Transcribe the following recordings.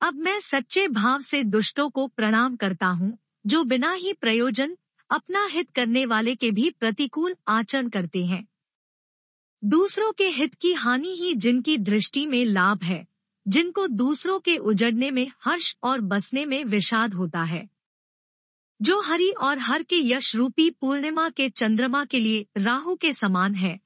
अब मैं सच्चे भाव से दुष्टों को प्रणाम करता हूँ, जो बिना ही प्रयोजन अपना हित करने वाले के भी प्रतिकूल आचरण करते हैं। दूसरों के हित की हानि ही जिनकी दृष्टि में लाभ है, जिनको दूसरों के उजड़ने में हर्ष और बसने में विषाद होता है। जो हरि और हर के यश रूपी पूर्णिमा के चंद्रमा के लिए राहु के समान है,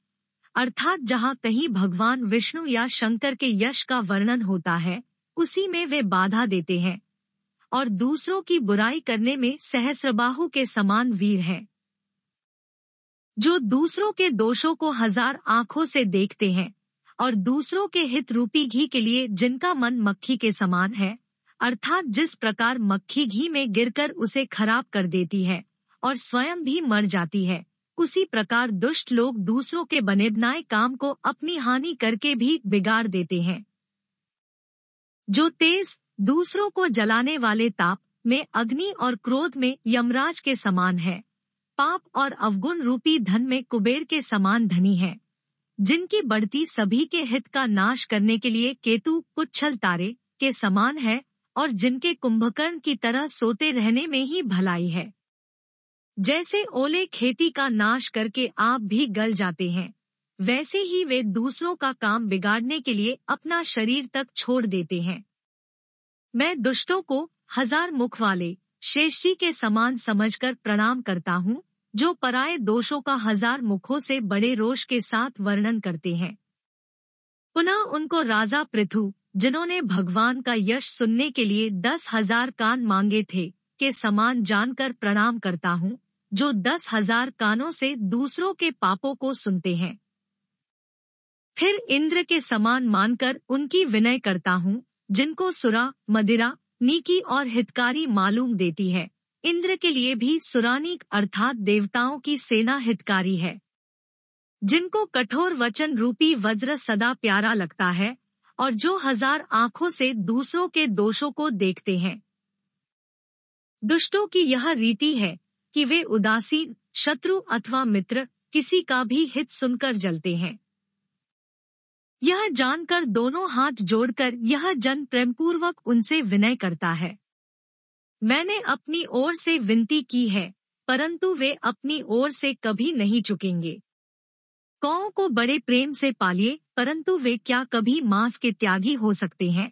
अर्थात जहाँ कहीं भगवान विष्णु या शंकर के यश का वर्णन होता है, उसी में वे बाधा देते हैं, और दूसरों की बुराई करने में सहस्रबाहु के समान वीर हैं। जो दूसरों के दोषों को 1000 आंखों से देखते हैं और दूसरों के हित रूपी घी के लिए जिनका मन मक्खी के समान है, अर्थात जिस प्रकार मक्खी घी में गिरकर उसे खराब कर देती है और स्वयं भी मर जाती है, उसी प्रकार दुष्ट लोग दूसरों के बने बनाए काम को अपनी हानि करके भी बिगाड़ देते हैं। जो तेज दूसरों को जलाने वाले ताप में अग्नि और क्रोध में यमराज के समान है, पाप और अवगुण रूपी धन में कुबेर के समान धनी है, जिनकी बढ़ती सभी के हित का नाश करने के लिए केतु पुच्छल तारे के समान है, और जिनके कुंभकर्ण की तरह सोते रहने में ही भलाई है। जैसे ओले खेती का नाश करके आप भी गल जाते हैं, वैसे ही वे दूसरों का काम बिगाड़ने के लिए अपना शरीर तक छोड़ देते हैं। मैं दुष्टों को 1000 मुख वाले शेषजी के समान समझकर प्रणाम करता हूँ, जो पराये दोषों का 1000 मुखों से बड़े रोष के साथ वर्णन करते हैं। पुनः उनको राजा पृथु, जिन्होंने भगवान का यश सुनने के लिए 10,000 कान मांगे थे, के समान जानकर प्रणाम करता हूँ, जो 10,000 कानों से दूसरों के पापों को सुनते हैं। फिर इंद्र के समान मानकर उनकी विनय करता हूँ, जिनको सुरा, मदिरा, नीकी और हितकारी मालूम देती है। इंद्र के लिए भी सुरानीक अर्थात देवताओं की सेना हितकारी है। जिनको कठोर वचन रूपी वज्र सदा प्यारा लगता है, और जो 1000 आंखों से दूसरों के दोषों को देखते हैं। दुष्टों की यह रीति है कि वे उदासीन, शत्रु अथवा मित्र किसी का भी हित सुनकर जलते हैं। यह जानकर दोनों हाथ जोड़कर यह जन प्रेमपूर्वक उनसे विनय करता है। मैंने अपनी ओर से विनती की है, परंतु वे अपनी ओर से कभी नहीं चुकेंगे। कौओं को बड़े प्रेम से पालिए, परंतु वे क्या कभी मांस के त्यागी हो सकते हैं?